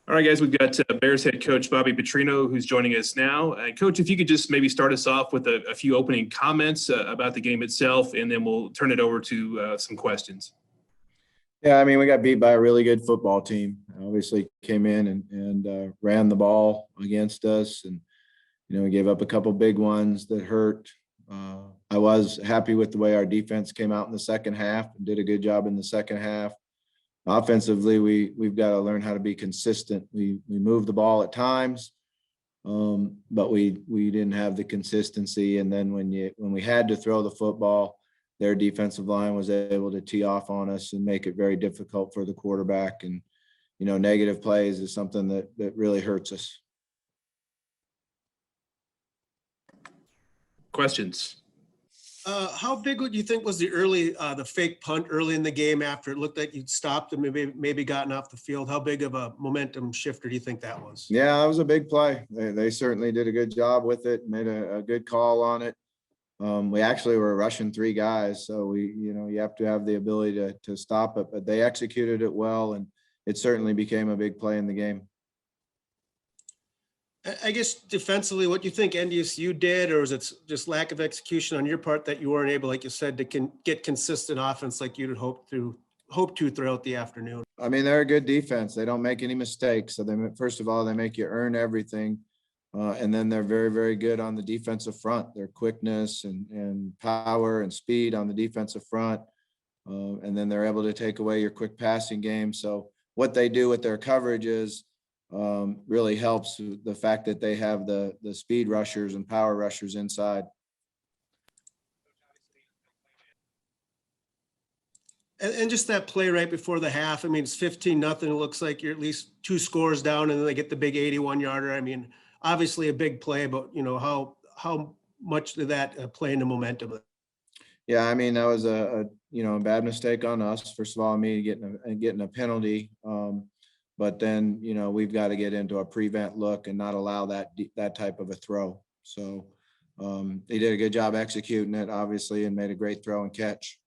All right, guys, we've got Bears head coach Bobby Petrino, who's joining us now. Coach, if you could just maybe start us off with a few opening comments about the game itself, and then we'll turn it over to some questions. Yeah, I mean, we got beat by a really good football team. Obviously came in and ran the ball against us, and we gave up a couple big ones that hurt. I was happy with the way our defense came out in the second half and did a good job in the second half. Offensively, we've got to learn how to be consistent. We moved the ball at times, but we didn't have the consistency. And then when we had to throw the football, their defensive line was able to tee off on us and make it very difficult for the quarterback. And negative plays is something that really hurts us. Questions? How big would you think was the fake punt early in the game after it looked like you'd stopped and maybe gotten off the field? How big of a momentum shifter do you think that was? Yeah, that was a big play. They certainly did a good job with it, made a good call on it. We actually were rushing three guys, so you have to have the ability to stop it, but they executed it well, and it certainly became a big play in the game. I guess defensively, what do you think NDSU did, or was it just lack of execution on your part that you weren't able, like you said, to get consistent offense like you'd hope to throughout the afternoon? I mean, they're a good defense. They don't make any mistakes. So first of all, they make you earn everything. And then they're very, very good on the defensive front. Their quickness and power and speed on the defensive front. And then they're able to take away your quick passing game. So what they do with their coverages really helps the fact that they have the speed rushers and power rushers inside. And just that play right before the half, I mean, it's 15-0. It looks like you're at least two scores down, and then they get the big 81-yarder. I mean, obviously a big play, but how much did that play into momentum? Yeah, I mean, that was a bad mistake on us. First of all, me getting a penalty. But then, we've got to get into a prevent look and not allow that type of a throw. So they did a good job executing it, obviously, and made a great throw and catch.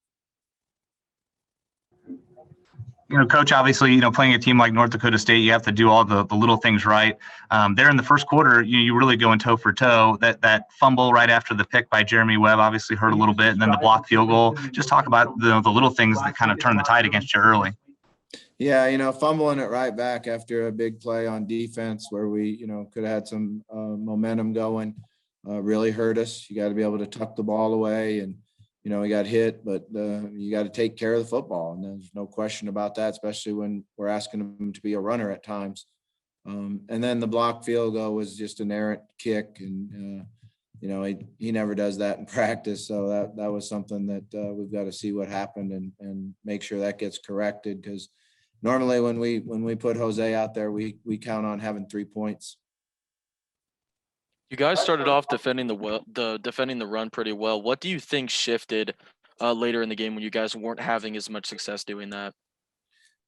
Coach, obviously, playing a team like North Dakota State, you have to do all the little things right. There in the first quarter, you really going toe for toe. That fumble right after the pick by Jeremy Webb obviously hurt a little bit, and then the block field goal. Just talk about the little things that kind of turned the tide against you early. Yeah, fumbling it right back after a big play on defense where we, could have had some momentum going, really hurt us. You got to be able to tuck the ball away, and we got hit, but you got to take care of the football, and there's no question about that, especially when we're asking him to be a runner at times. And then the block field goal was just an errant kick, and he never does that in practice, so that was something that we've got to see what happened and make sure that gets corrected, because normally when we put Jose out there, we count on having 3 points. You guys started off defending the run pretty well. What do you think shifted later in the game when you guys weren't having as much success doing that?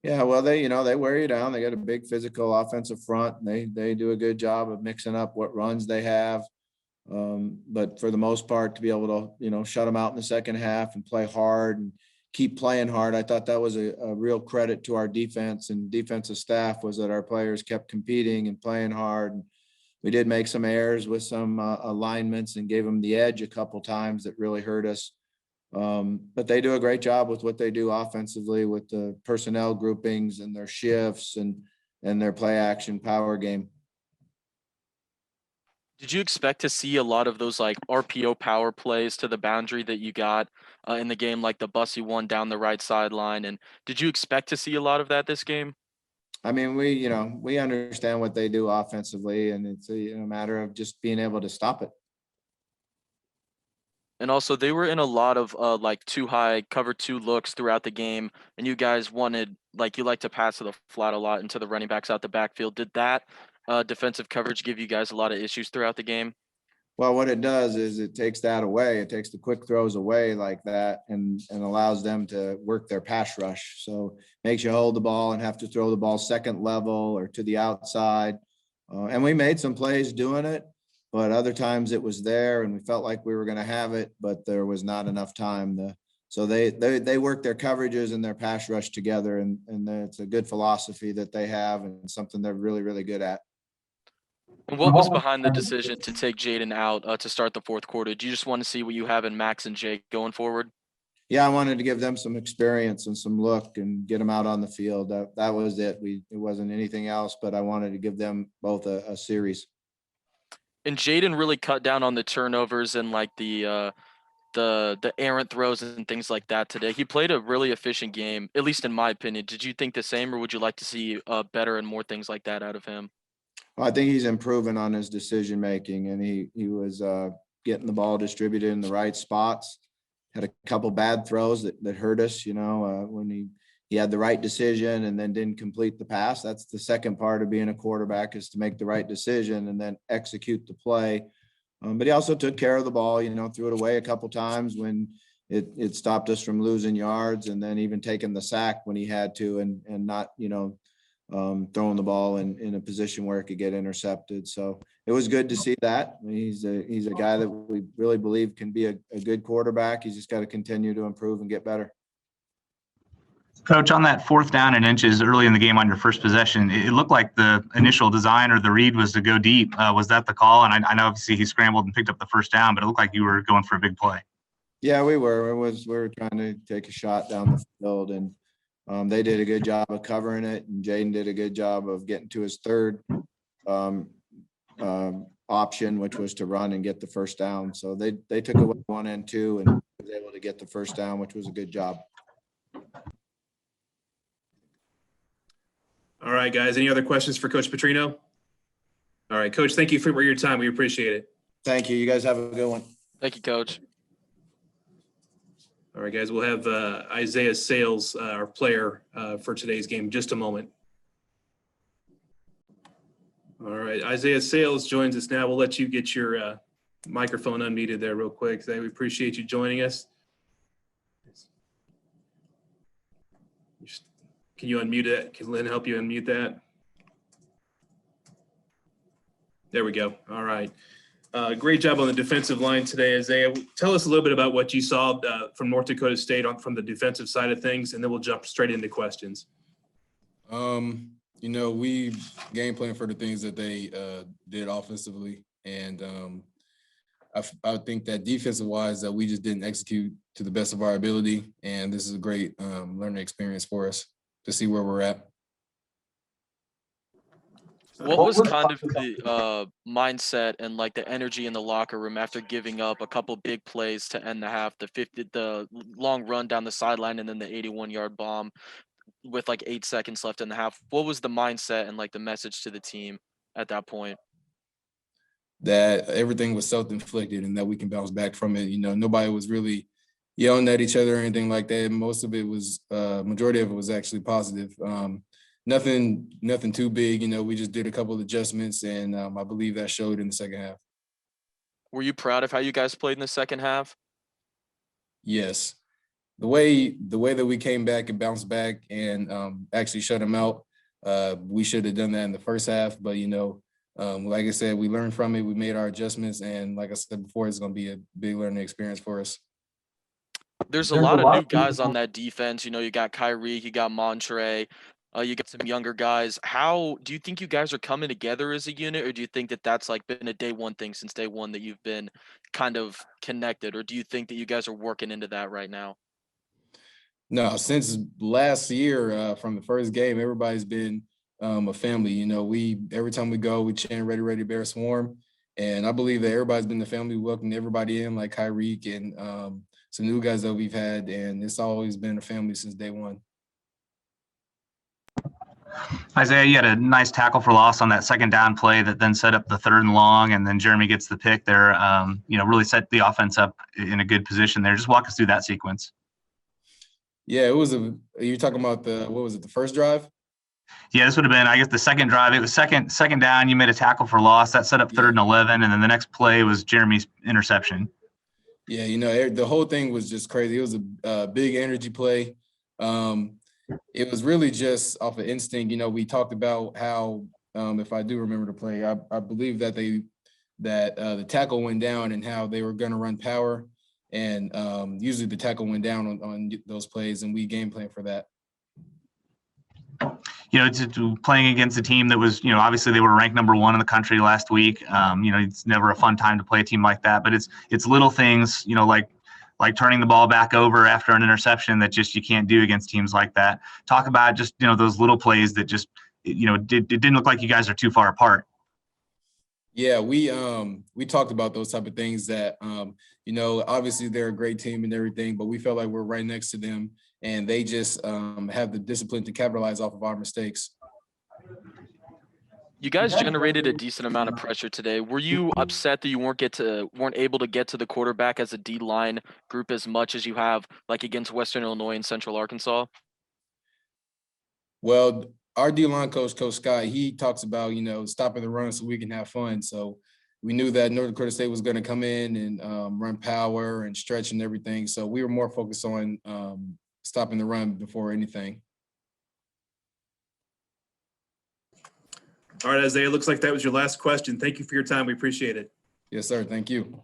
Yeah, well, they wear you down. They got a big physical offensive front. And they do a good job of mixing up what runs they have. But for the most part, to be able to shut them out in the second half and play hard and keep playing hard, I thought that was a real credit to our defense and defensive staff, was that our players kept competing and playing hard. And we did make some errors with some alignments and gave them the edge a couple times that really hurt us. But they do a great job with what they do offensively with the personnel groupings and their shifts and their play action power game. Did you expect to see a lot of those like RPO power plays to the boundary that you got in the game, like the Bussy one down the right sideline? And did you expect to see a lot of that this game? I mean, we understand what they do offensively, and it's a matter of just being able to stop it. And also, they were in a lot of like too high cover two looks throughout the game, and you guys wanted, like, you like to pass to the flat a lot into the running backs out the backfield. Did that defensive coverage give you guys a lot of issues throughout the game? Well, what it does is it takes that away. It takes the quick throws away like that and allows them to work their pass rush. So makes you hold the ball and have to throw the ball second level or to the outside. And we made some plays doing it, but other times it was there and we felt like we were going to have it, but there was not enough time. So they work their coverages and their pass rush together, and it's a good philosophy that they have and something they're really, really good at. And what was behind the decision to take Jaden out to start the fourth quarter? Do you just want to see what you have in Max and Jake going forward? Yeah, I wanted to give them some experience and some look and get them out on the field. That was it. It wasn't anything else, but I wanted to give them both a series. And Jaden really cut down on the turnovers and like the errant throws and things like that today. He played a really efficient game, at least in my opinion. Did you think the same, or would you like to see better and more things like that out of him? Well, I think he's improving on his decision making, and he was getting the ball distributed in the right spots. Had a couple bad throws that hurt us, when he had the right decision and then didn't complete the pass. That's the second part of being a quarterback, is to make the right decision and then execute the play. But he also took care of the ball, threw it away a couple times when it stopped us from losing yards, and then even taking the sack when he had to, and not, throwing the ball in a position where it could get intercepted. So it was good to see that. I mean, he's a guy that we really believe can be a good quarterback. He's just got to continue to improve and get better. Coach, on that 4th down and inches early in the game on your first possession, it looked like the initial design or the read was to go deep. Was that the call? And I know obviously he scrambled and picked up the first down, but it looked like you were going for a big play. Yeah, we were. We were trying to take a shot down the field, and they did a good job of covering it, and Jaden did a good job of getting to his third option, which was to run and get the first down. So they took away 1 and 2 and was able to get the first down, which was a good job. All right, guys. Any other questions for Coach Petrino? All right, Coach, thank you for your time. We appreciate it. Thank you. You guys have a good one. Thank you, Coach. All right, guys, we'll have Isaiah Sayles, our player for today's game, in just a moment. All right, Isaiah Sayles joins us now. We'll let you get your microphone unmuted there real quick. We appreciate you joining us. Can you unmute it? Can Lynn help you unmute that? There we go. All right. Great job on the defensive line today, Isaiah. Tell us a little bit about what you saw from North Dakota State from the defensive side of things, and then we'll jump straight into questions. We game plan for the things that they did offensively, and I think that defensive-wise that we just didn't execute to the best of our ability, and this is a great learning experience for us to see where we're at. What was kind of the mindset and like the energy in the locker room after giving up a couple big plays to end the half, the long run down the sideline and then the 81-yard bomb with like 8 seconds left in the half? What was the mindset and like the message to the team at that point? That everything was self-inflicted and that we can bounce back from it. Nobody was really yelling at each other or anything like that. Most of it was, majority of it was actually positive. Nothing too big. We just did a couple of adjustments, and I believe that showed in the second half. Were you proud of how you guys played in the second half? Yes. The way that we came back and bounced back and actually shut them out, we should have done that in the first half. But, like I said, we learned from it. We made our adjustments. And like I said before, it's going to be a big learning experience for us. There's a lot of new guys on that defense. You got Kyrie, you got Montre, you got some younger guys. How do you think you guys are coming together as a unit, or do you think that that's like been a day one thing since day one that you've been kind of connected, or do you think that you guys are working into that right now? No, since last year, from the first game, everybody's been a family. Every time we go, we chant "Ready, Ready, Bear Swarm," and I believe that everybody's been the family. We welcomed everybody in, like Kyrie and some new guys that we've had, and it's always been a family since day one. Isaiah, you had a nice tackle for loss on that second down play that then set up the 3rd and long, and then Jeremy gets the pick there. Really set the offense up in a good position there. Just walk us through that sequence. Yeah, it was you're talking about the first drive? Yeah, this would have been, I guess, the second drive. It was second down. You made a tackle for loss. That set up 3rd and 11, and then the next play was Jeremy's interception. Yeah, the whole thing was just crazy. It was a big energy play. It was really just off of instinct. We talked about how, if I do remember the play, I believe that the tackle went down and how they were going to run power. And usually the tackle went down on those plays, and we game plan for that. It's playing against a team that was, obviously they were ranked #1 in the country last week. It's never a fun time to play a team like that, but it's little things, like turning the ball back over after an interception that just you can't do against teams like that. Talk about just, those little plays that just, it didn't look like you guys are too far apart. Yeah, we talked about those type of things that, obviously they're a great team and everything, but we felt like we're right next to them, and they just have the discipline to capitalize off of our mistakes. You guys generated a decent amount of pressure today. Were you upset that you weren't able to get to the quarterback as a D-line group as much as you have, like against Western Illinois and Central Arkansas? Well, our D-line coach, Coach Scott, he talks about, stopping the run so we can have fun. So we knew that North Dakota State was going to come in and run power and stretch and everything. So we were more focused on stopping the run before anything. All right, Isaiah, looks like that was your last question. Thank you for your time. We appreciate it. Yes, sir. Thank you.